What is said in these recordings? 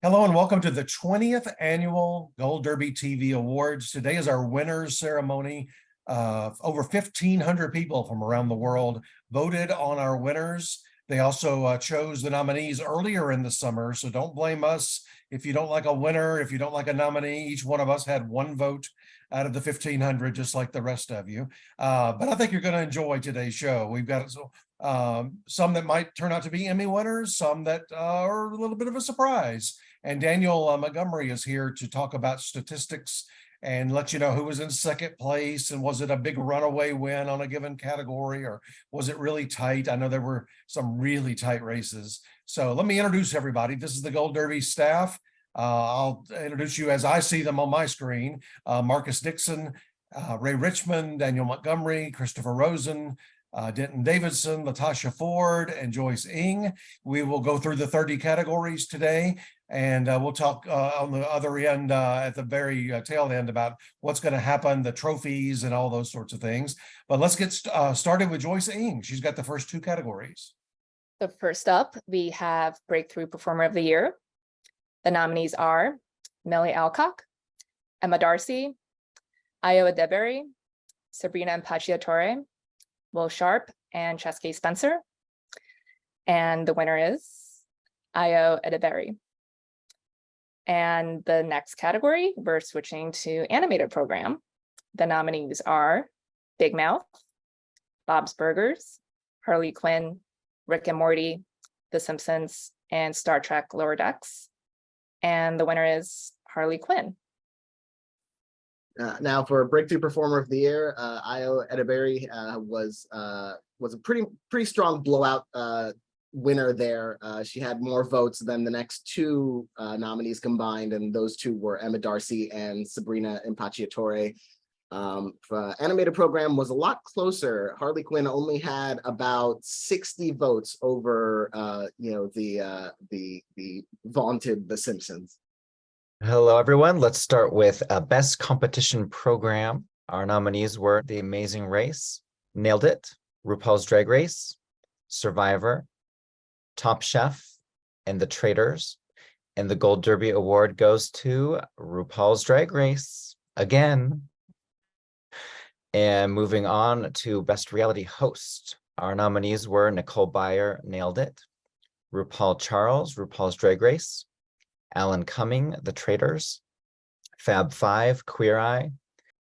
Hello and welcome to the 20th Annual Gold Derby TV Awards. Today is our winners ceremony. Over 1,500 people from around the world voted on our winners. They also chose the nominees earlier in the summer, so don't blame us if you don't like a winner, if you don't like a nominee. Each one of us had one vote out of the 1,500, just like the rest of you. But I think you're going to enjoy today's show. We've got some that might turn out to be Emmy winners, some that are a little bit of a surprise. And Daniel Montgomery is here to talk about statistics and let you know who was in second place, and was it a big runaway win on a given category, or was it really tight? I know there were some really tight races. So let me introduce everybody. This is the Gold Derby staff. I'll introduce you as I see them on my screen. Marcus Dixon, Ray Richmond, Daniel Montgomery, Christopher Rosen, Denton Davidson, Latasha Ford, and Joyce Eng. We will go through the 30 categories today, and we'll talk on the other end, at the very tail end, about what's going to happen, the trophies, and all those sorts of things. But let's get started with Joyce Eng. She's got the first two categories. So first up, we have Breakthrough Performer of the Year. The nominees are Millie Alcock, Emma Darcy, Ayo Edeberry, Sabrina Impacciatore, Will Sharp, and Cheske Spencer. And the winner is Ayo Edeberry. And the next category, we're switching to animated program. The nominees are Big Mouth, Bob's Burgers, Harley Quinn, Rick and Morty, The Simpsons, and Star Trek Lower Decks. And the winner is Harley Quinn. Now for Breakthrough Performer of the Year, Ayo Edeberry was a pretty strong blowout winner there. She had more votes than the next two nominees combined, and those two were Emma Darcy and Sabrina Impacciatore. Animated program was a lot closer. Harley Quinn only had about 60 votes over the vaunted The Simpsons. Hello, everyone. Let's start with Best Competition Program. Our nominees were The Amazing Race, Nailed It, RuPaul's Drag Race, Survivor, Top Chef, and The Traitors. And the Gold Derby Award goes to RuPaul's Drag Race again. And moving on to Best Reality Host. Our nominees were Nicole Byer, Nailed It, RuPaul Charles, RuPaul's Drag Race, Alan Cumming, The Traitors, Fab Five, Queer Eye,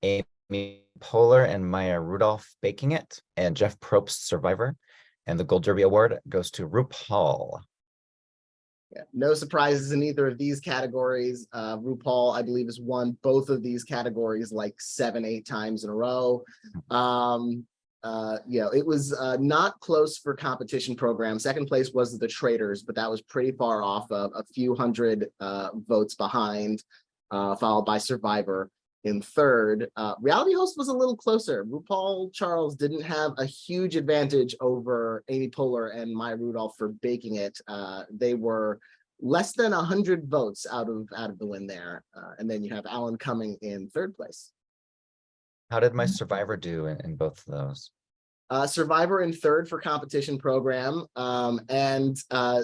Amy Poehler and Maya Rudolph, Baking It, and Jeff Probst, Survivor. And the Gold Derby Award goes to RuPaul. Yeah, no surprises in either of these categories. RuPaul, I believe, has won both of these categories like 7-8 times in a row. It was not close for competition program. Second place was The Traitors, but that was pretty far off, of a few hundred votes behind, followed by Survivor in third. Reality Host was a little closer. RuPaul Charles didn't have a huge advantage over Amy Poehler and Maya Rudolph for Baking It. They were less than 100 votes out of the win there. And then you have Alan Cumming in third place. How did my Survivor do in both of those? Survivor in third for competition program, and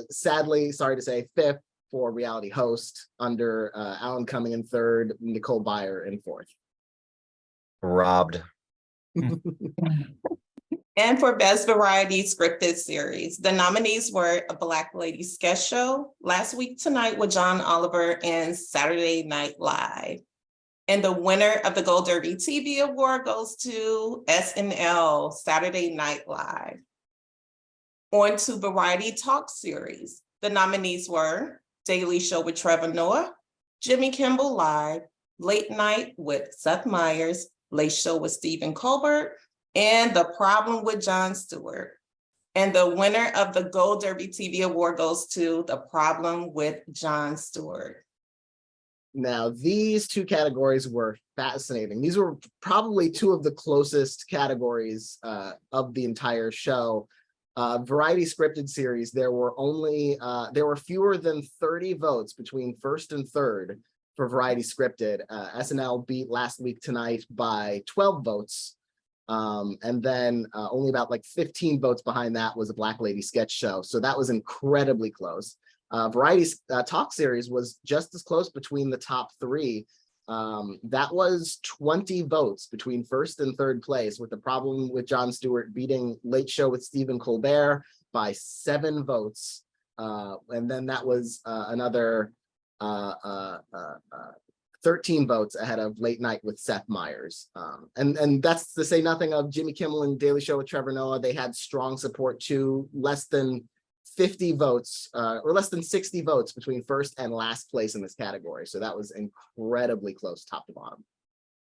sadly, sorry to say, fifth for Reality Host, under Alan Cumming in third, Nicole Byer in fourth. Robbed. And for Best Variety Scripted Series, the nominees were A Black Lady Sketch Show, Last Week Tonight with John Oliver, and Saturday Night Live. And the winner of the Gold Derby TV Award goes to SNL, Saturday Night Live. On to Variety Talk Series. The nominees were Daily Show with Trevor Noah, Jimmy Kimmel Live, Late Night with Seth Meyers, Late Show with Stephen Colbert, and The Problem with Jon Stewart. And the winner of the Gold Derby TV Award goes to The Problem with Jon Stewart. Now, these two categories were fascinating. These were probably two of the closest categories of the entire show. Variety Scripted Series, there were fewer than 30 votes between first and third for Variety Scripted. SNL beat Last Week Tonight by 12 votes. And then only about like 15 votes behind that was A Black Lady Sketch Show. So that was incredibly close. Variety Talk Series was just as close between the top three. That was 20 votes between first and third place, with the problem with Jon Stewart beating Late Show with Stephen Colbert by 7 votes. And then that was another 13 votes ahead of Late Night with Seth Meyers. And that's to say nothing of Jimmy Kimmel and Daily Show with Trevor Noah. They had strong support too, less than 50 votes or less than 60 votes between first and last place in this category. So that was incredibly close top to bottom.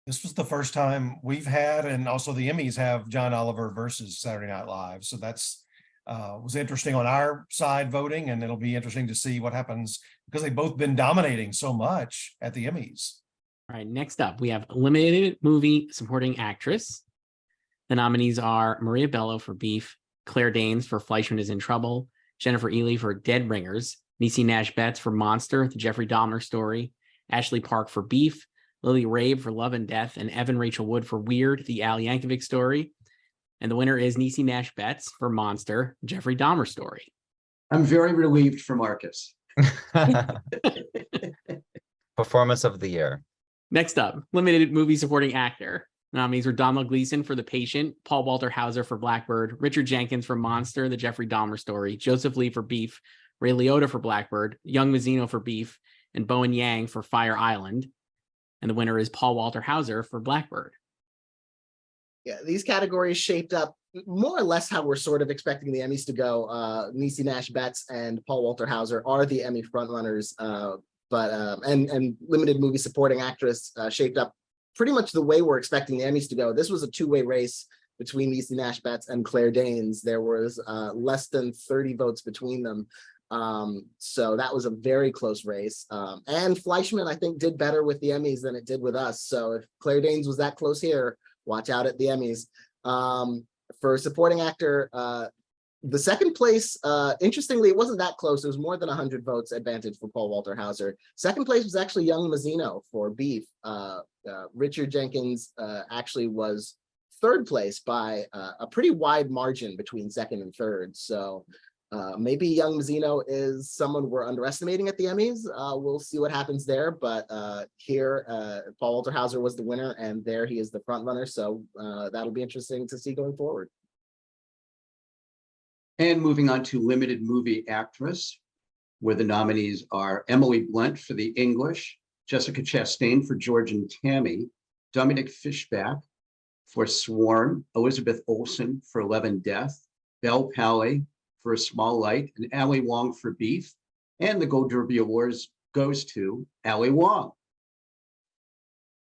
This was the first time we've had, and also the Emmys have John Oliver versus Saturday Night Live. So that's was interesting on our side voting, and it'll be interesting to see what happens because they've both been dominating so much at the Emmys. All right, next up, we have Eliminated Movie Supporting Actress. The nominees are Maria Bello for Beef, Claire Danes for Fleischman is in Trouble, Jennifer Ely for Dead Ringers, Niecy Nash-Betts for Monster, The Jeffrey Dahmer Story, Ashley Park for Beef, Lily Rabe for Love and Death, and Evan Rachel Wood for Weird, The Al Yankovic Story. And the winner is Niecy Nash-Betts for Monster, Jeffrey Dahmer Story. I'm very relieved for Marcus. Performance of the year. Next up, Limited Movie Supporting Actor. The nominees were Donald Gleason for The Patient, Paul Walter Hauser for Blackbird, Richard Jenkins for Monster, The Jeffrey Dahmer Story, Joseph Lee for Beef, Ray Liotta for Blackbird, Young Mazzino for Beef, and Bowen Yang for Fire Island. And the winner is Paul Walter Hauser for Blackbird. Yeah, these categories shaped up more or less how we're sort of expecting the Emmys to go. Niecy Nash-Betts and Paul Walter Hauser are the Emmy frontrunners, and Limited Movie Supporting Actress shaped up pretty much the way we're expecting the Emmys to go. This was a two-way race between Niecy Nash-Betts and Claire Danes. There was less than 30 votes between them. So that was a very close race. And Fleischman, I think, did better with the Emmys than it did with us. So if Claire Danes was that close here, watch out at the Emmys. For supporting actor, the second place, interestingly, it wasn't that close. It was more than 100 votes advantage for Paul Walter Hauser. Second place was actually Young Mazzino for Beef. Richard Jenkins actually was third place by a pretty wide margin between second and third. So maybe Young Mazzino is someone we're underestimating at the Emmys. We'll see what happens there. But here, Paul Walter Hauser was the winner, and there he is the front runner. So that'll be interesting to see going forward. And moving on to Limited Movie Actress, where the nominees are Emily Blunt for The English, Jessica Chastain for George and Tammy, Dominic Fishback for Swarm, Elizabeth Olsen for Love and Death, Belle Paley for A Small Light, and Ali Wong for Beef. And the Gold Derby Awards goes to Ali Wong.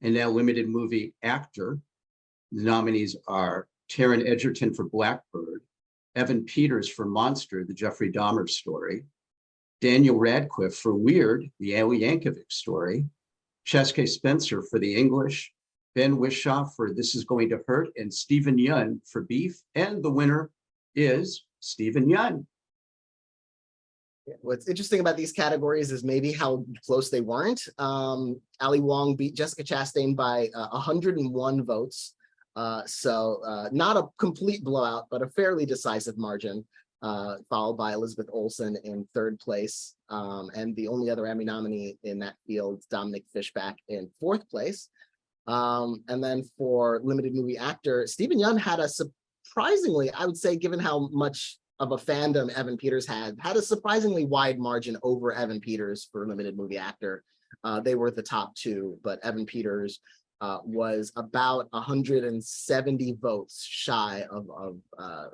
And now Limited Movie Actor. The nominees are Taron Egerton for Blackbird, Evan Peters for Monster, The Jeffrey Dahmer Story, Daniel Radcliffe for Weird, The Al Yankovic Story, Cheske Spencer for The English, Ben Whishaw for This Is Going to Hurt, and Stephen Yeun for Beef. And the winner is Stephen Yeun. What's interesting about these categories is maybe how close they weren't. Ali Wong beat Jessica Chastain by 101 votes. So not a complete blowout, but a fairly decisive margin, followed by Elizabeth Olsen in third place. And the only other Emmy nominee in that field, Dominic Fishback, in fourth place. And then for Limited Movie Actor, Stephen Yeun had a surprisingly, I would say, given how much of a fandom Evan Peters had a surprisingly wide margin over Evan Peters for Limited Movie Actor. They were the top two, but Evan Peters was about 170 votes shy of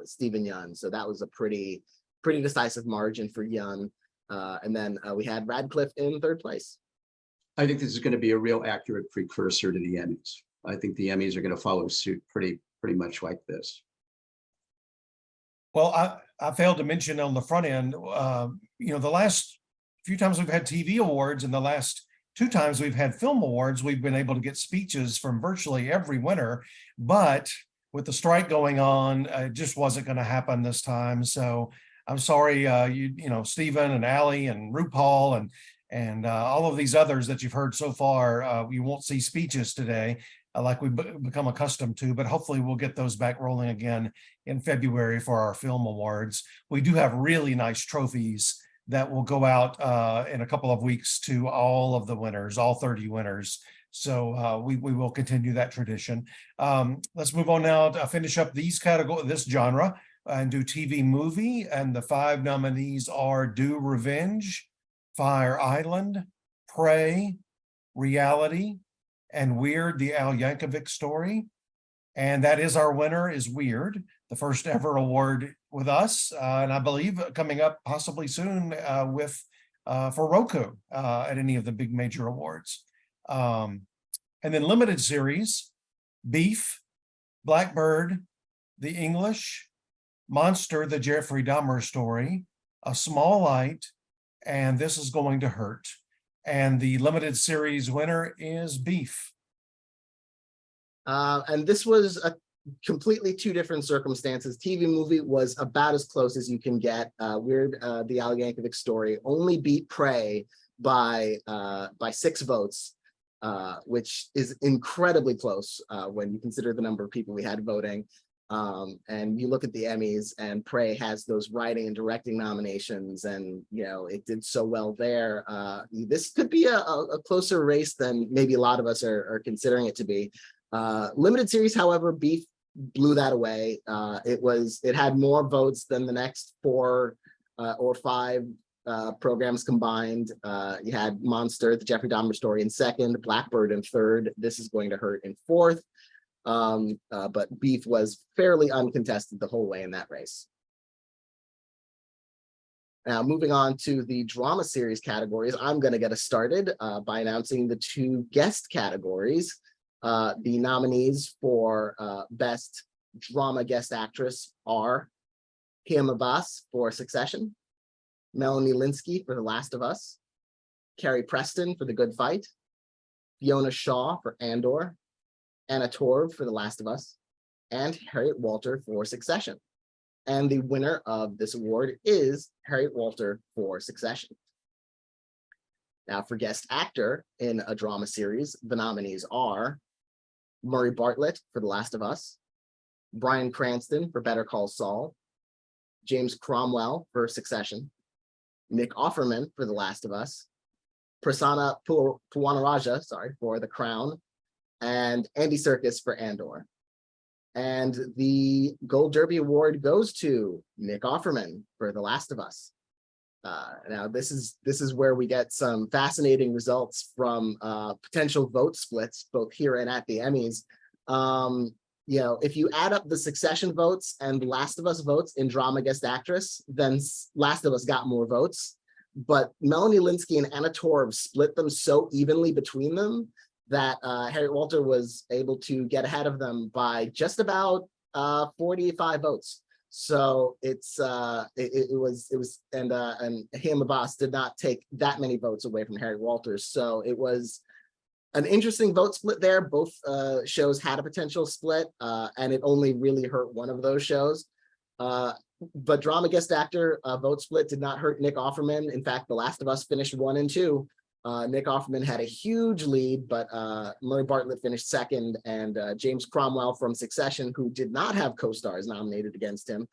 Stephen Yeun. So that was a pretty decisive margin for Yeun. And then we had Radcliffe in third place. I think this is going to be a real accurate precursor to the Emmys. I think the Emmys are going to follow suit pretty much like this. Well, I failed to mention on the front end, the last few times we've had TV awards and the last 2 times we've had film awards, we've been able to get speeches from virtually every winner, but with the strike going on, it just wasn't going to happen this time. So I'm sorry, Stephen and Ali and RuPaul and all of these others that you've heard so far, you won't see speeches today like we've become accustomed to, but hopefully we'll get those back rolling again in February for our film awards. We do have really nice trophies that will go out in a couple of weeks to all of the winners, all 30 winners. So we will continue that tradition. Let's move on now to finish up this genre and do TV movie. And the 5 nominees are Do Revenge, Fire Island, Prey, Reality, and Weird, the Al Yankovic Story. And that is our winner is Weird, the first ever award with us. And I believe coming up possibly soon for Roku at any of the big major awards. And then limited series, Beef, Blackbird, The English, Monster, the Jeffrey Dahmer Story, A Small Light, and This Is Going to Hurt. And the limited series winner is Beef. And this was a completely 2 different circumstances. TV movie was about as close as you can get. Weird, the Al Yankovic Story only beat Prey by 6 votes, which is incredibly close when you consider the number of people we had voting. And you look at the Emmys, and Prey has those writing and directing nominations, and it did so well there. This could be a closer race than maybe a lot of us are considering it to be. Limited series, however, Beef blew that away. It had more votes than the next 4 or 5 programs combined. You had Monster, the Jeffrey Dahmer Story in second, Blackbird in third, This Is Going to Hurt in fourth. But Beef was fairly uncontested the whole way in that race. Now, moving on to the drama series categories, I'm going to get us started by announcing the 2 guest categories. The nominees for Best Drama Guest Actress are Kim Abbas for Succession, Melanie Linsky for The Last of Us, Carrie Preston for The Good Fight, Fiona Shaw for Andor, Anna Torv for The Last of Us, and Harriet Walter for Succession. And the winner of this award is Harriet Walter for Succession. Now, for Guest Actor in a drama series, the nominees are Murray Bartlett for The Last of Us, Bryan Cranston for Better Call Saul, James Cromwell for Succession, Nick Offerman for The Last of Us, Prasanna Puwanaraja, for The Crown, and Andy Serkis for Andor. And the Gold Derby Award goes to Nick Offerman for The Last of Us. Now, this is where we get some fascinating results from potential vote splits, both here and at the Emmys. If you add up the Succession votes and The Last of Us votes in Drama Guest Actress, then Last of Us got more votes. But Melanie Linsky and Anna Torv split them so evenly between them that Harriet Walter was able to get ahead of them by just about 45 votes. So it was and Kim Abbas did not take that many votes away from Harriet Walters. So it was an interesting vote split there. Both shows had a potential split, and it only really hurt one of those shows. But Drama Guest Actor vote split did not hurt Nick Offerman. In fact, The Last of Us finished 1 and 2. Nick Offerman had a huge lead, but Murray Bartlett finished second, and James Cromwell from Succession, who did not have co-stars nominated against him,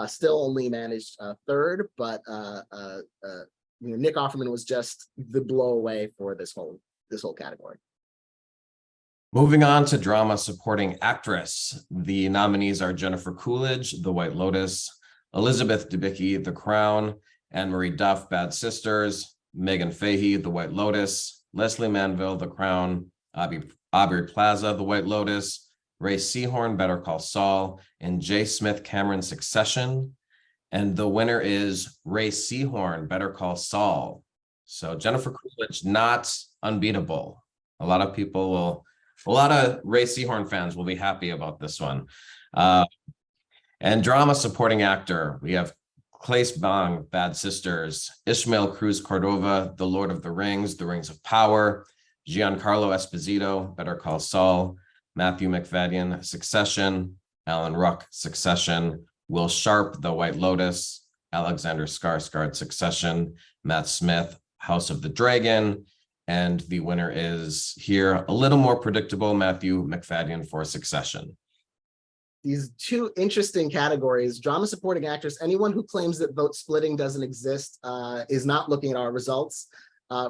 still only managed third. But Nick Offerman was just the blow away for this whole category. Moving on to Drama Supporting Actress, the nominees are Jennifer Coolidge, The White Lotus, Elizabeth Debicki, The Crown, Anne-Marie Duff, Bad Sisters, Megan Fahey, The White Lotus, Leslie Manville, The Crown, Aubrey Plaza, The White Lotus, Ray Seahorn, Better Call Saul, and Jay Smith Cameron, Succession. And the winner is Ray Seahorn, Better Call Saul. So Jennifer Coolidge, not unbeatable. A lot of Ray Seahorn fans will be happy about this one. And Drama Supporting Actor, we have Claes Bang, Bad Sisters, Ishmael Cruz Cordova, The Lord of the Rings, The Rings of Power, Giancarlo Esposito, Better Call Saul, Matthew McFadden, Succession, Alan Ruck, Succession, Will Sharp, The White Lotus, Alexander Skarsgård, Succession, Matt Smith, House of the Dragon, and the winner is here, a little more predictable, Matthew McFadden for Succession. these two interesting categories. Drama supporting actress, anyone who claims that vote splitting doesn't exist is not looking at our results.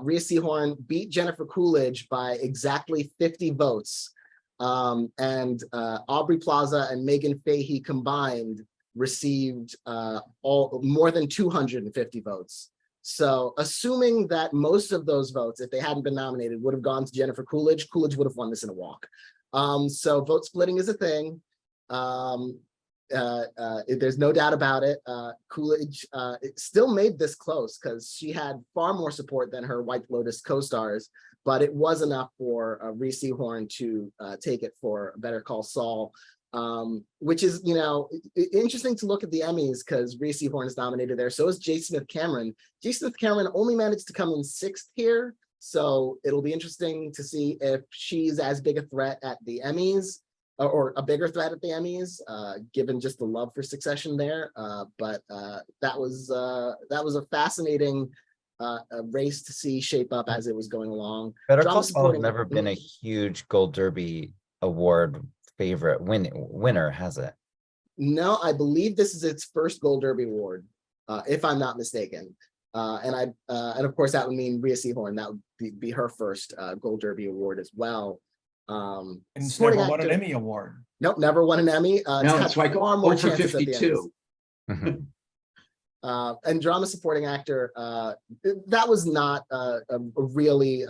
Rhea Seehorn beat Jennifer Coolidge by exactly 50 votes. And Aubrey Plaza and Megan Fahey combined received more than 250 votes. So assuming that most of those votes, if they hadn't been nominated, would have gone to Jennifer Coolidge, Coolidge would have won this in a walk. So vote splitting is a thing. There's no doubt about it. Coolidge still made this close because she had far more support than her White Lotus co-stars, but it was enough for Rhea Seehorn to take it for Better Call Saul, which is, you know, interesting to look at the Emmys because Rhea Seehorn is nominated there. So is J. Smith Cameron. J. Smith Cameron only managed to come in 6th here. So it'll be interesting to see if she's as big a threat at the Emmys or a bigger threat at the Emmys, given just the love for Succession there. But that was a fascinating race to see shape up as it was going along. Better Drama Call Saul has supporting- never been a huge Gold Derby Award favorite winner, has it? No, I believe this is its first Gold Derby award, if I'm not mistaken. And of course that would mean Rhea Seehorn, that would be her first Gold Derby award as well. And it's supporting never won an actor- Emmy award. Nope, never won an Emmy. No, had it's like far more over chances at the 52. Emmys. And drama supporting actor, that was not a really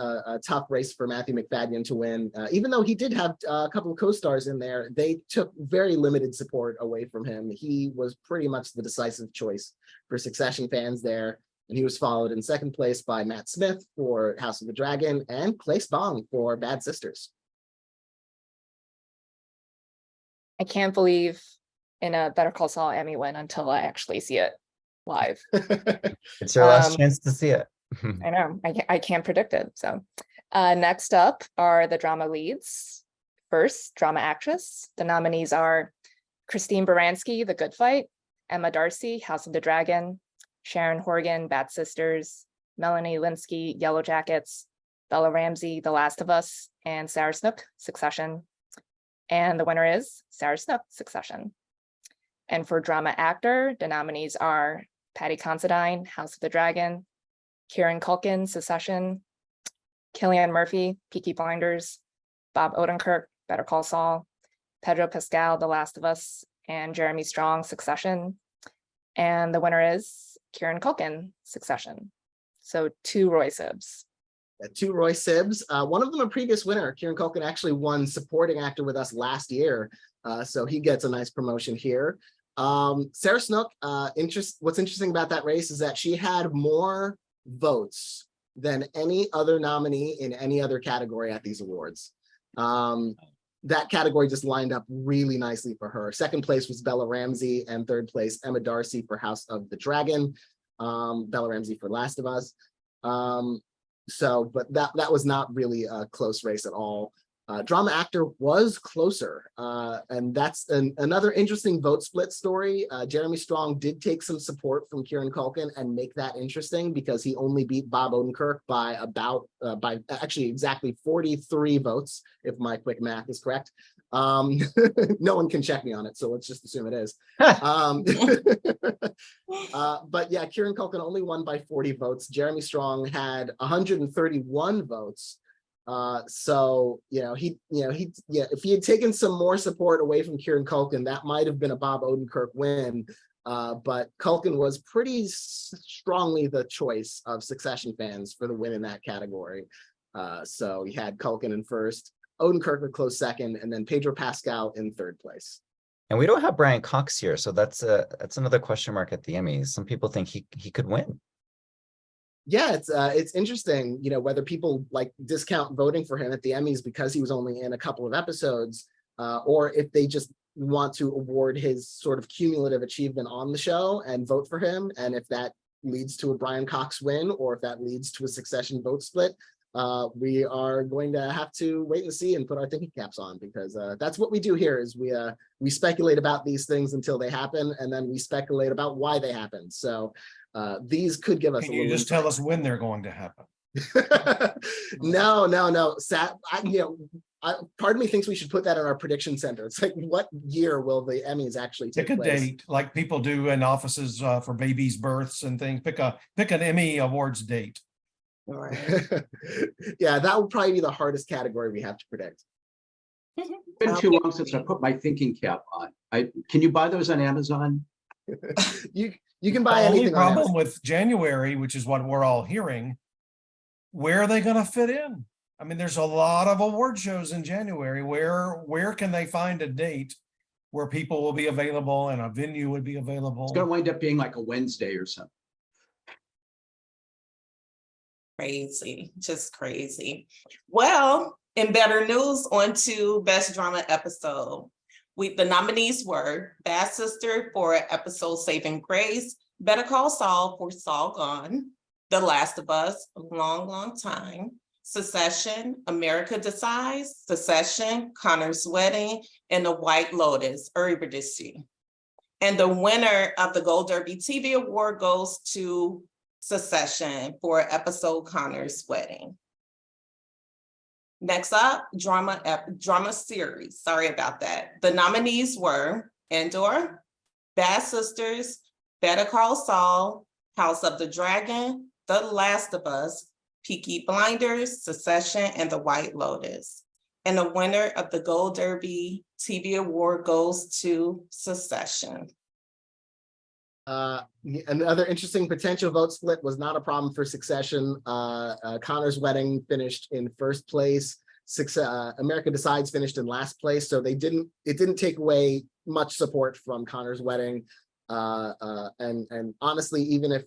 tough race for Matthew McFadden to win. Even though he did have a couple of co-stars in there, they took very limited support away from him. He was pretty much the decisive choice for Succession fans there. And he was followed in 2nd place by Matt Smith for House of the Dragon and Claes Bang for Bad Sisters. I can't believe in a Better Call Saul Emmy win until I actually see it live. It's your last Um, chance to see it. I know, I can't predict it. So next up are the drama leads. First, drama actress. The nominees are Christine Baranski, The Good Fight, Emma Darcy, House of the Dragon, Sharon Horgan, Bad Sisters, Melanie Linsky, Yellow Jackets, Bella Ramsey, The Last of Us, and Sarah Snook, Succession. And the winner is Sarah Snook, Succession. And for drama actor, the nominees are Patty Considine, House of the Dragon, Kieran Culkin, Succession, Cillian Murphy, Peaky Blinders, Bob Odenkirk, Better Call Saul, Pedro Pascal, The Last of Us, and Jeremy Strong, Succession. And the winner is Kieran Culkin, Succession. So 2 Roy Sibbs. 2 Roy Sibbs, one of them a previous winner. Kieran Culkin actually won supporting actor with us last year. So he gets a nice promotion here. Sarah Snook, what's interesting about that race is that she had more votes than any other nominee in any other category at these awards. That category just lined up really nicely for her. 2nd place was Bella Ramsey, and 3rd place Emma Darcy for House of the Dragon, Bella Ramsey for Last of Us. But that was not really a close race at all. Drama actor was closer, and that's another interesting vote split story. Jeremy Strong did take some support from Kieran Culkin and make that interesting because he only beat Bob Odenkirk by by actually exactly 43 votes, if my quick math is correct. No one can check me on it, so let's just assume it is. But yeah, Kieran Culkin only won by 40 votes. Jeremy Strong had 131 votes. So if he had taken some more support away from Kieran Culkin, that might have been a Bob Odenkirk win. But Culkin was pretty strongly the choice of Succession fans for the win in that category. So he had Culkin in 1st, Odenkirk a close 2nd, and then Pedro Pascal in 3rd place. And we don't have Brian Cox here, so that's another question mark at the Emmys. Some people think he could win. Yeah, it's interesting, whether people like discount voting for him at the Emmys because he was only in a couple of episodes, or if they just want to award his sort of cumulative achievement on the show and vote for him. And if that leads to a Brian Cox win, or if that leads to a Succession vote split, we are going to have to wait and see and put our thinking caps on, because that's what we do here is we speculate about these things until they happen, and then we speculate about why they happen. So these could give us Can a you little just tell us when they're going to happen? No. part of me thinks we should put that in our prediction center. It's like, what year will the Emmys actually take Pick a place? date, like people do in offices for babies' births and things. Pick an Emmy Awards date. Yeah, that would probably be the hardest category we have to predict. It's been too long since I put my thinking cap on. Can you buy those on Amazon? You can buy The only anything on problem Amazon. with January, which is what we're all hearing, where are they going to fit in? I mean, there's a lot of award shows in January. Where can they find a date where people will be available and a venue would be available? It's going to wind up being like a Wednesday or something. Crazy, just crazy. Well, in better news, on to Best Drama Episode. The nominees were Bad Sister for episode Saving Grace, Better Call Saul for Saul Gone, The Last of Us, a long time, Succession, America Decides, Succession, Connor's Wedding, and The White Lotus, Eurydice. And the winner of the Gold Derby TV Award goes to Succession for episode Connor's Wedding. Next up, drama series. Sorry about that. The nominees were Andor, Bad Sisters, Better Call Saul, House of the Dragon, The Last of Us, Peaky Blinders, Succession, and The White Lotus. And the winner of the Gold Derby TV Award goes to Succession. Another interesting potential vote split was not a problem for Succession. Connor's Wedding finished in first place. America Decides finished in last place. So it didn't take away much support from Connor's Wedding. And honestly, even if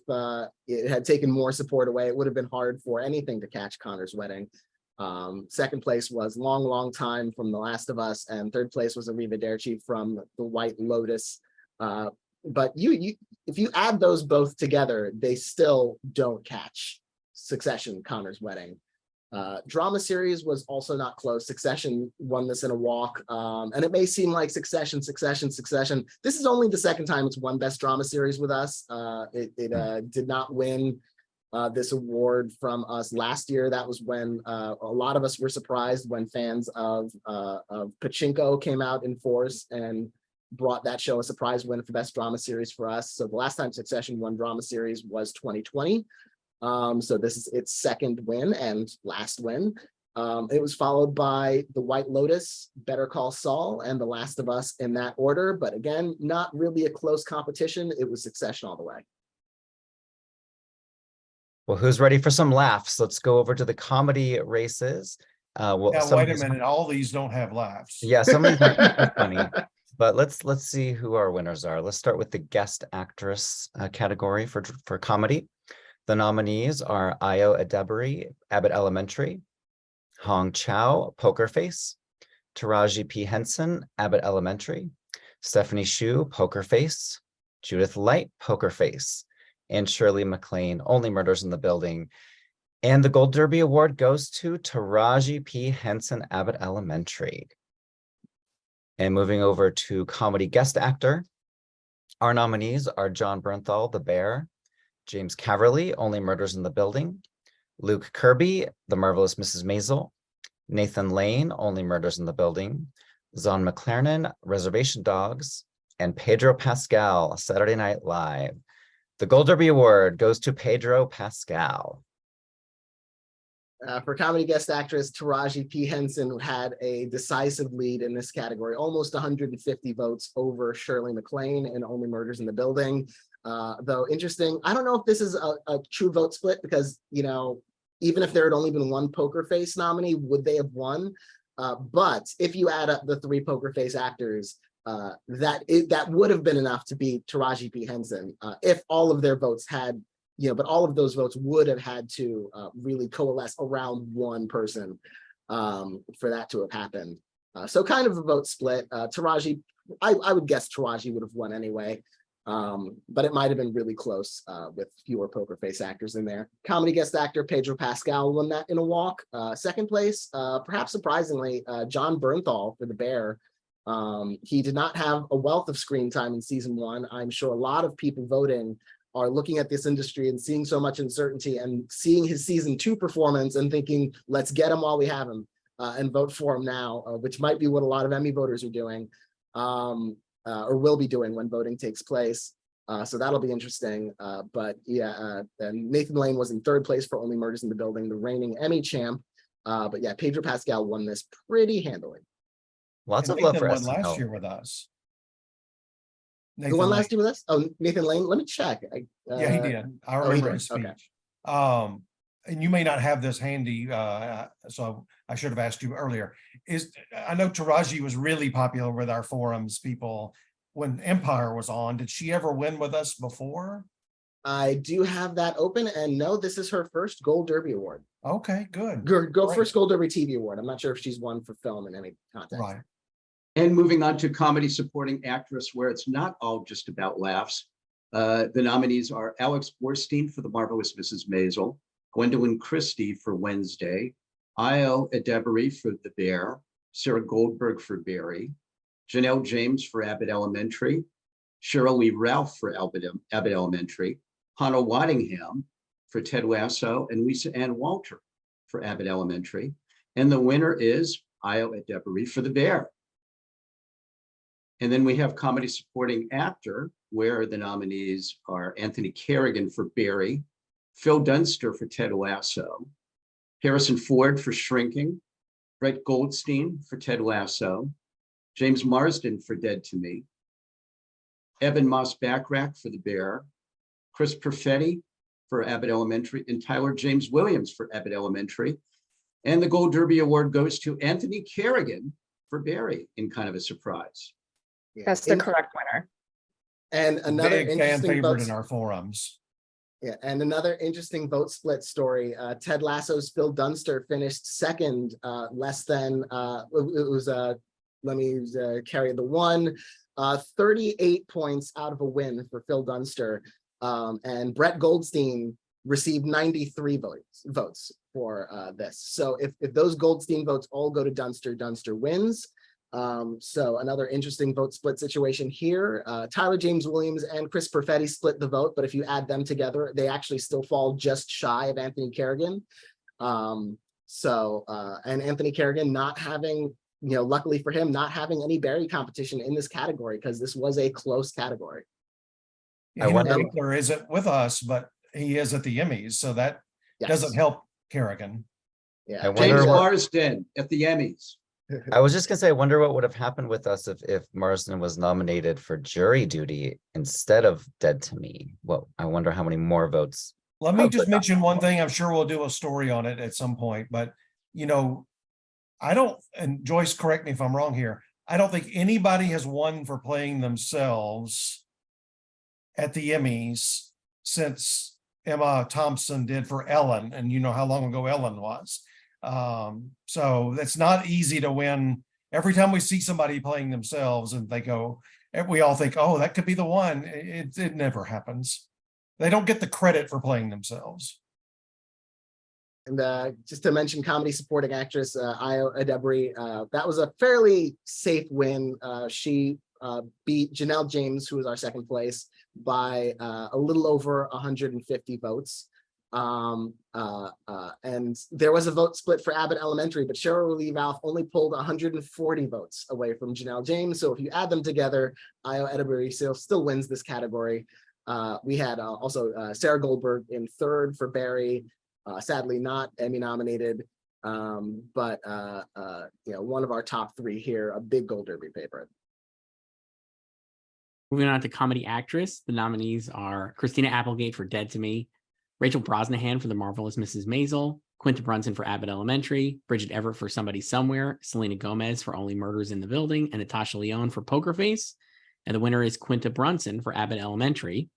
it had taken more support away, it would have been hard for anything to catch Connor's Wedding. Second place was Long Time from The Last of Us, and third place was Arrivederci from The White Lotus. But if you add those both together, they still don't catch Succession, Connor's Wedding. Drama series was also not close. Succession won this in a walk. And it may seem like Succession. This is only the second time it's won Best Drama Series with us. It did not win this award from us last year. That was when a lot of us were surprised when fans of Pachinko came out in force and brought that show a surprise win for Best Drama Series for us. So the last time Succession won Drama Series was 2020. So this is its second win and last win. It was followed by The White Lotus, Better Call Saul, and The Last of Us in that order. But again, not really a close competition. It was Succession all the way. Well, who's ready for some laughs? Let's go over to the comedy races. Well, Now, some wait of a these- minute, all these don't have laughs. Yeah, some of these aren't funny. But let's see who our winners are. Let's start with the guest actress category for comedy. The nominees are Ayo Edebiri, Abbott Elementary, Hong Chow, Poker Face, Taraji P. Henson, Abbott Elementary, Stephanie Hsu, Poker Face, Judith Light, Poker Face, and Shirley MacLaine, Only Murders in the Building. And the Gold Derby Award goes to Taraji P. Henson, Abbott Elementary. And moving over to comedy guest actor, our nominees are John Bernthal, The Bear, James Caverly, Only Murders in the Building, Luke Kirby, The Marvelous Mrs. Maisel, Nathan Lane, Only Murders in the Building, Zon McLaren, Reservation Dogs, and Pedro Pascal, Saturday Night Live. The Gold Derby Award goes to Pedro Pascal. For comedy guest actress, Taraji P. Henson had a decisive lead in this category, almost 150 votes over Shirley MacLaine in Only Murders in the Building. Though interesting, I don't know if this is a true vote split because, you know, even if there had only been one Poker Face nominee, would they have won? But if you add up the three Poker Face actors, that would have been enough to beat Taraji P. Henson if all of their votes had, but all of those votes would have had to really coalesce around one person for that to have happened. So kind of a vote split. Taraji, I would guess Taraji would have won anyway, but it might have been really close with fewer Poker Face actors in there. Comedy guest actor Pedro Pascal won that in a walk. Second place, perhaps surprisingly, John Bernthal for The Bear. He did not have a wealth of screen time in season one. I'm sure a lot of people voting are looking at this industry and seeing so much uncertainty and seeing his season two performance and thinking, let's get him while we have him. and vote for him now, which might be what a lot of Emmy voters are doing, or will be doing when voting takes place. So that'll be interesting. But yeah, and Nathan Lane was in third place for Only Murders in the Building, the reigning Emmy champ. But yeah, Pedro Pascal won this pretty handily. Lots And of love Nathan for won last year SNL. with us. Who Nathan won Lane. last year with us? Oh, Nathan Lane. Let me check. Yeah, he did. I he remember did. his Okay. speech. And you may not have this handy, so I should have asked you earlier. I know Taraji was really popular with our forums people when Empire was on. Did she ever win with us before? I do have that open, and no, this is her first Gold Derby award. Okay, good. Go Great. first Gold Derby TV award. I'm not sure if she's won for film in any context. Right. And moving on to comedy supporting actress, where it's not all just about laughs. The nominees are Alex Borstein for The Marvelous Mrs. Maisel, Gwendolyn Christie for Wednesday, Io Edebury for The Bear, Sarah Goldberg for Barry, Janelle James for Abbott Elementary, Cheryl Lee Ralph for Abbott Elementary, Hannah Waddingham for Ted Lasso, and Lisa Ann Walter for Abbott Elementary. And the winner is Io Edebury for The Bear. And then we have comedy supporting actor, where the nominees are Anthony Carrigan for Barry, Phil Dunster for Ted Lasso, Harrison Ford for Shrinking, Brett Goldstein for Ted Lasso, James Marsden for Dead to Me, Evan Moss Backrack for The Bear, Chris Perfetti for Abbott Elementary, and Tyler James Williams for Abbott Elementary. And the Gold Derby Award goes to Anthony Carrigan for Barry, in kind of a surprise. Yeah. That's the correct winner. And another Big fan interesting favorite vote. in our forums. Yeah, and another interesting vote split story. Ted Lasso's Phil Dunster finished second, less than it was. Let me carry the one. 38 points out of a win for Phil Dunster, and Brett Goldstein received 93 votes for this. So if those Goldstein votes all go to Dunster, Dunster wins. So another interesting vote split situation here. Tyler James Williams and Chris Perfetti split the vote, but if you add them together, they actually still fall just shy of Anthony Carrigan. And Anthony Carrigan not having, luckily for him, not having any Barry competition in this category, because this was a close category. I Henry wonder- Winkler isn't with us, but he is at the Emmys, so that doesn't help Carrigan. Yeah, I wonder James what- Marsden at the Emmys. I was just gonna say, I wonder what would have happened with us if Marsden was nominated for jury duty instead of Dead to Me. Well, I wonder how many more votes. Let me just mention one thing. I'm sure we'll do a story on it at some point, but I don't, and Joyce, correct me if I'm wrong here, I don't think anybody has won for playing themselves at the Emmys since Emma Thompson did for Ellen, and you know how long ago Ellen was. So it's not easy to win. Every time we see somebody playing themselves and we all think, oh, that could be the one. It never happens. They don't get the credit for playing themselves. And just to mention comedy supporting actress, Io Edebury, that was a fairly safe win. She beat Janelle James, who was our second place, by a little over 150 votes. And there was a vote split for Abbott Elementary, but Cheryl Lee Ralph only pulled 140 votes away from Janelle James. So if you add them together, Io Edebury still wins this category. We had also Sarah Goldberg in third for Barry, sadly not Emmy nominated, but one of our top three here, a big Gold Derby favorite. Moving on to comedy actress, the nominees are Christina Applegate for Dead to Me, Rachel Brosnahan for The Marvelous Mrs. Maisel, Quinta Brunson for Abbott Elementary, Bridget Everett for Somebody Somewhere, Selena Gomez for Only Murders in the Building, and Natasha Lyonne for Poker Face. And the winner is Quinta Brunson for Abbott Elementary.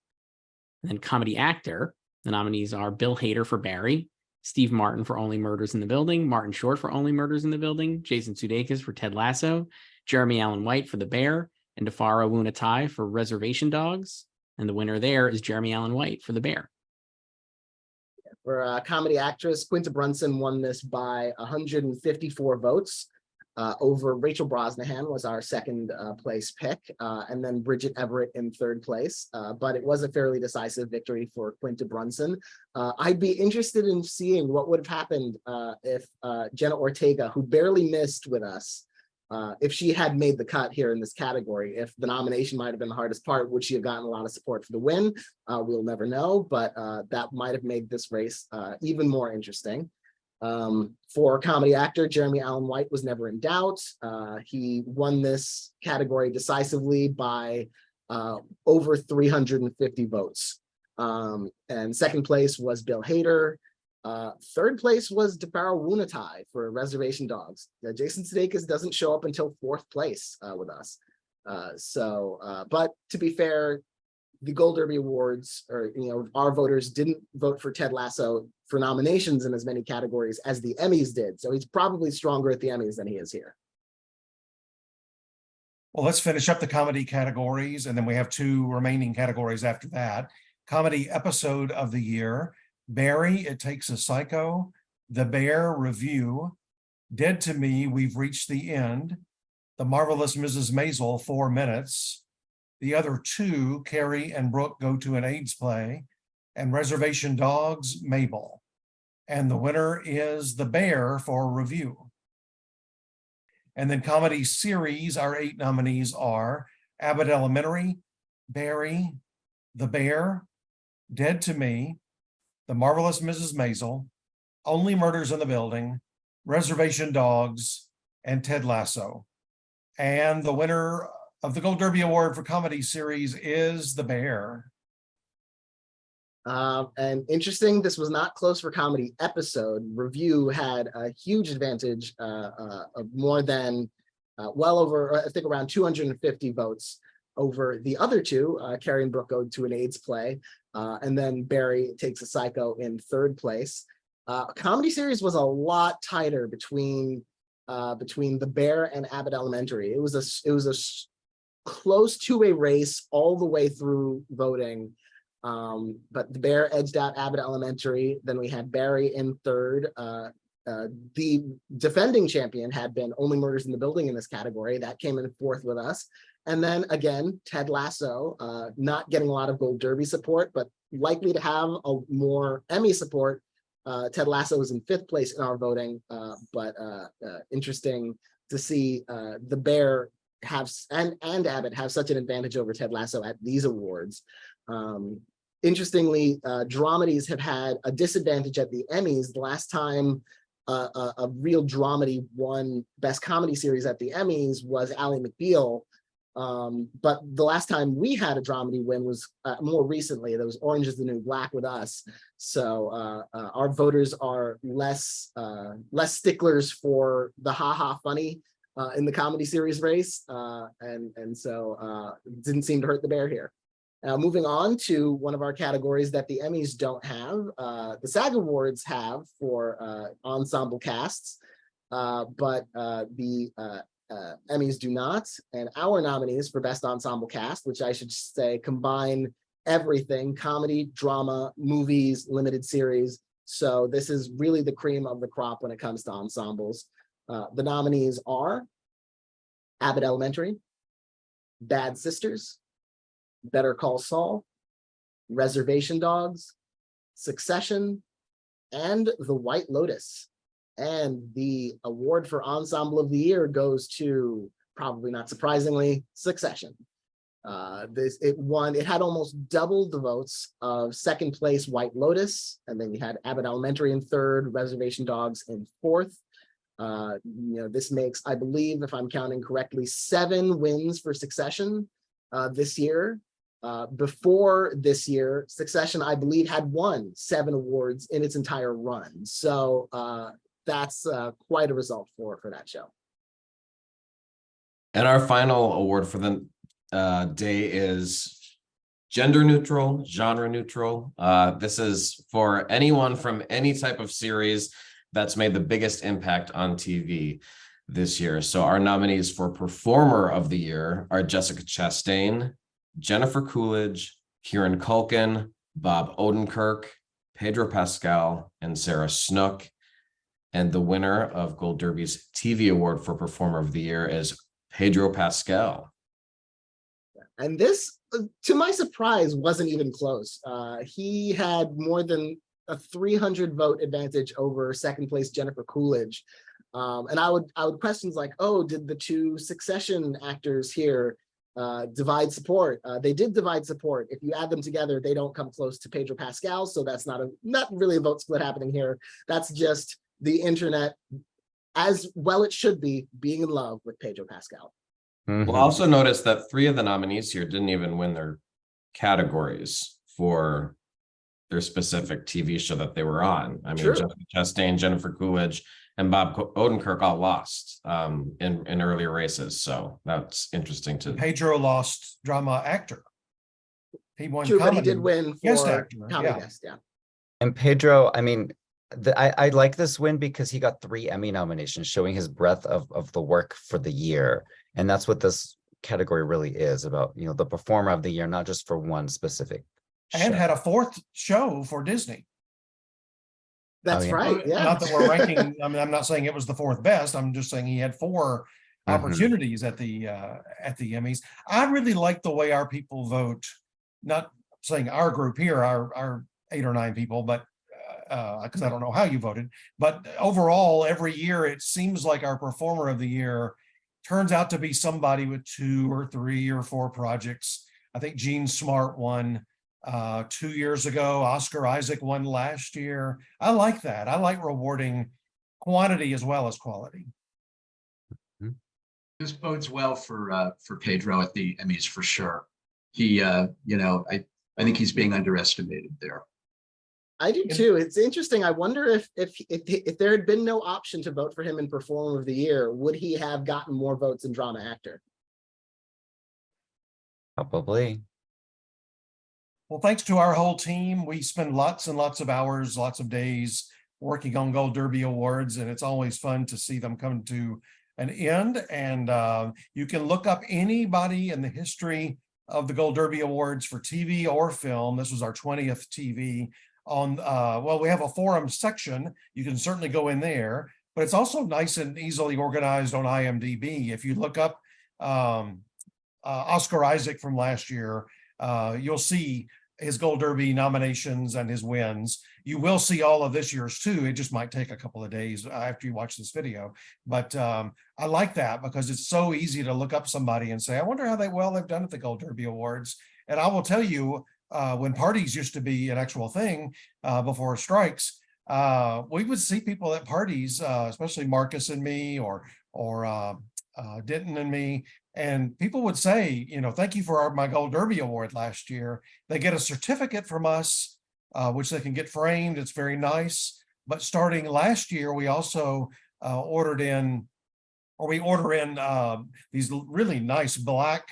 And then comedy actor, the nominees are Bill Hader for Barry, Steve Martin for Only Murders in the Building, Martin Short for Only Murders in the Building, Jason Sudeikis for Ted Lasso, Jeremy Allen White for The Bear, and Dafara Wunatai for Reservation Dogs. And the winner there is Jeremy Allen White for The Bear. For comedy actress, Quinta Brunson won this by 154 votes. over Rachel Brosnahan was our second place pick, and then Bridget Everett in third place. But it was a fairly decisive victory for Quinta Brunson. I'd be interested in seeing what would have happened if Jenna Ortega, who barely missed with us, if she had made the cut here in this category. If the nomination might have been the hardest part, would she have gotten a lot of support for the win? We'll never know, but that might have made this race even more interesting. For comedy actor, Jeremy Allen White was never in doubt. He won this category decisively by over 350 votes. And second place was Bill Hader. Third place was Deparo Wunatai for Reservation Dogs. Jason Sudeikis doesn't show up until fourth place with us. But to be fair, the Gold Derby Awards, or our voters didn't vote for Ted Lasso for nominations in as many categories as the Emmys did. So he's probably stronger at the Emmys than he is here. Well, let's finish up the comedy categories, and then we have 2 remaining categories after that. Comedy episode of the year: Barry, It Takes a Psycho; The Bear, Review; Dead to Me, We've Reached the End; The Marvelous Mrs. Maisel, 4 Minutes; the other 2, Carrie and Brooke Go to an AIDS Play; and Reservation Dogs, Mabel. And the winner is The Bear for Review. And then comedy series, our 8 nominees are Abbott Elementary, Barry, The Bear, Dead to Me, The Marvelous Mrs. Maisel, Only Murders in the Building, Reservation Dogs, and Ted Lasso. And the winner of the Gold Derby Award for comedy series is The Bear. And interesting, this was not close for comedy episode. Review had a huge advantage of more than well over, I think, around 250 votes over the other 2, Carrie and Brooke Go to an AIDS Play, and then Barry Takes a Psycho in third place. Comedy series was a lot tighter between The Bear and Abbott Elementary. It was a close to a race all the way through voting. But The Bear edged out Abbott Elementary. Then we had Barry in third. The defending champion had been Only Murders in the Building in this category. That came in fourth with us. And then again, Ted Lasso, not getting a lot of Gold Derby support, but likely to have a more Emmy support. Ted Lasso was in fifth place in our voting, but interesting to see The Bear have and Abbott have such an advantage over Ted Lasso at these awards. Interestingly, dramedies have had a disadvantage at the Emmys. The last time a real dramedy won Best Comedy Series at the Emmys was Ally McBeal. But the last time we had a dramedy win was more recently. There was Orange is the New Black with us. So our voters are less sticklers for the ha-ha funny in the comedy series race. And so it didn't seem to hurt The Bear here. Now, moving on to one of our categories that the Emmys don't have, the SAG Awards have for ensemble casts, but the Emmys do not. And our nominees for Best Ensemble Cast, which I should say combine everything: comedy, drama, movies, limited series. So this is really the cream of the crop when it comes to ensembles. The nominees are Abbott Elementary, Bad Sisters, Better Call Saul, Reservation Dogs, Succession, and The White Lotus. And the award for Ensemble of the Year goes to, probably not surprisingly, Succession. It had almost double the votes of second place White Lotus, and then you had Abbott Elementary in third, Reservation Dogs in fourth. This makes, I believe, if I'm counting correctly, 7 wins for Succession this year. Before this year, Succession, I believe, had won 7 awards in its entire run. So that's quite a result for that show. And our final award for the day is gender neutral, genre neutral. This is for anyone from any type of series that's made the biggest impact on TV this year. So our nominees for Performer of the Year are Jessica Chastain, Jennifer Coolidge, Kieran Culkin, Bob Odenkirk, Pedro Pascal, and Sarah Snook. And the winner of Gold Derby's TV Award for Performer of the Year is Pedro Pascal. And this, to my surprise, wasn't even close. He had more than a 300 vote advantage over second place Jennifer Coolidge. And I would questions like, oh, did the two Succession actors here divide support? They did divide support. If you add them together, they don't come close to Pedro Pascal. So that's not really a vote split happening here. That's just the internet, as well it should be, being in love with Pedro Pascal. We'll also notice that 3 of the nominees here didn't even win their categories for their specific TV show that they were on. I mean, True. Jessica Chastain, Jennifer Coolidge, and Bob Odenkirk all lost in earlier races. So that's interesting to. Pedro lost drama actor. He won True, but he comedy did win guest for actor, comedy yeah. guest, yeah. And Pedro, I mean, I like this win because he got 3 Emmy nominations, showing his breadth of the work for the year. And that's what this category really is about, you know, the performer of the year, not just for one specific And show. had a 4th show for Disney. That's Oh, yeah. right, yeah. Not that we're ranking, I mean, I'm not saying it was the 4th best. I'm just saying he had 4 Mhm. opportunities at the Emmys. I really like the way our people vote, not saying our group here, our 8 or 9 people, but because I don't know how you voted, but overall, every year, it seems like our performer of the year turns out to be somebody with 2 or 3 or 4 projects. I think Gene Smart won 2 years ago. Oscar Isaac won last year. I like that. I like rewarding quantity as well as quality. This bodes well for Pedro at the Emmys for sure. He, you know, I think he's being underestimated there. I do too. It's interesting. I wonder if there had been no option to vote for him in Performer of the Year, would he have gotten more votes in Drama Actor? Probably. Well, thanks to our whole team. We spend lots and lots of hours, lots of days working on Gold Derby Awards, and it's always fun to see them come to an end. And you can look up anybody in the history of the Gold Derby Awards for TV or film. This was our 20th TV on, well, we have a forum section. You can certainly go in there, but it's also nice and easily organized on IMDb. If you look up Oscar Isaac from last year, you'll see his Gold Derby nominations and his wins. You will see all of this year's too. It just might take a couple of days after you watch this video. But I like that because it's so easy to look up somebody and say, I wonder how they've done at the Gold Derby Awards. And I will tell you, when parties used to be an actual thing before strikes, we would see people at parties, especially Marcus and me or Denton and me, and people would say, you know, thank you for my Gold Derby Award last year. They get a certificate from us, which they can get framed. It's very nice. But starting last year, we also order in these really nice black,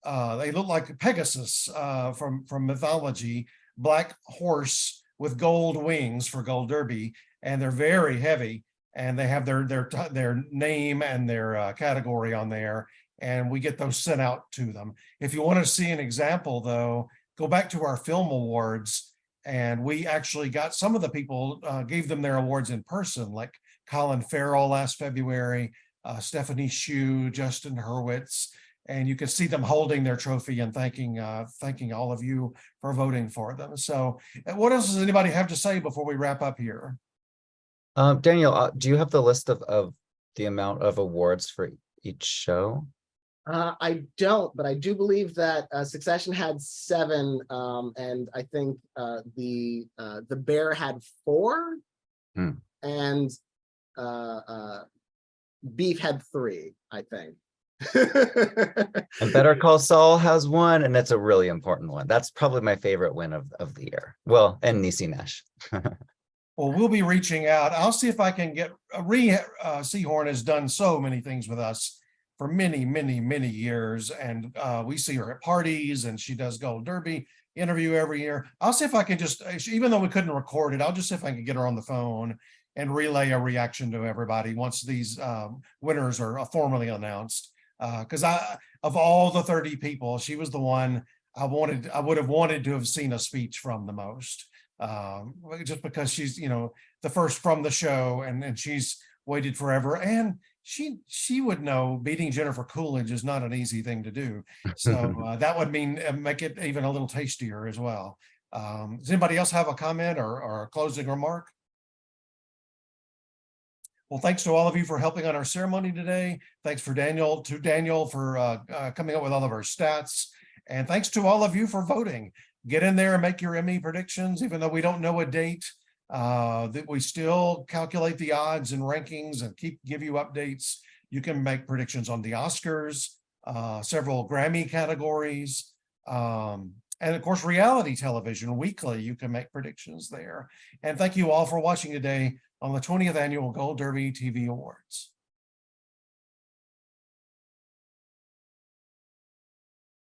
they look like Pegasus from mythology, black horse with gold wings for Gold Derby, and they're very heavy, and they have their name and their category on there, and we get those sent out to them. If you want to see an example, though, go back to our film awards, and we actually got some of the people, gave them their awards in person, like Colin Farrell last February, Stephanie Hsu, Justin Hurwitz, and you can see them holding their trophy and thanking all of you for voting for them. So what else does anybody have to say before we wrap up here? Daniel, do you have the list of the amount of awards for each show? I don't, but I do believe that Succession had 7, and I think the Bear had 4, and Beef had 3, I think. And Better Call Saul has 1, and it's a really important one. That's probably my favorite win of the year. Well, and Niecy Nash. Well, we'll be reaching out. I'll see if I can get Seahorn has done so many things with us for many, many, many years. And we see her at parties, and she does Gold Derby interview every year. I'll see if I can just, even though we couldn't record it, I'll just see if I can get her on the phone and relay a reaction to everybody once these winners are formally announced. Because of all the 30 people, she was the one I would have wanted to have seen a speech from the most. just because she's, the first from the show, and she's waited forever, and she would know beating Jennifer Coolidge is not an easy thing to do. So that would mean make it even a little tastier as well. Does anybody else have a comment or a closing remark? Well, thanks to all of you for helping on our ceremony today. Thanks to Daniel for coming up with all of our stats. And thanks to all of you for voting. Get in there and make your Emmy predictions, even though we don't know a date. That we still calculate the odds and rankings and give you updates. You can make predictions on the Oscars, several Grammy categories, and of course, reality television weekly. You can make predictions there. And thank you all for watching today on the 20th Annual Gold Derby TV Awards.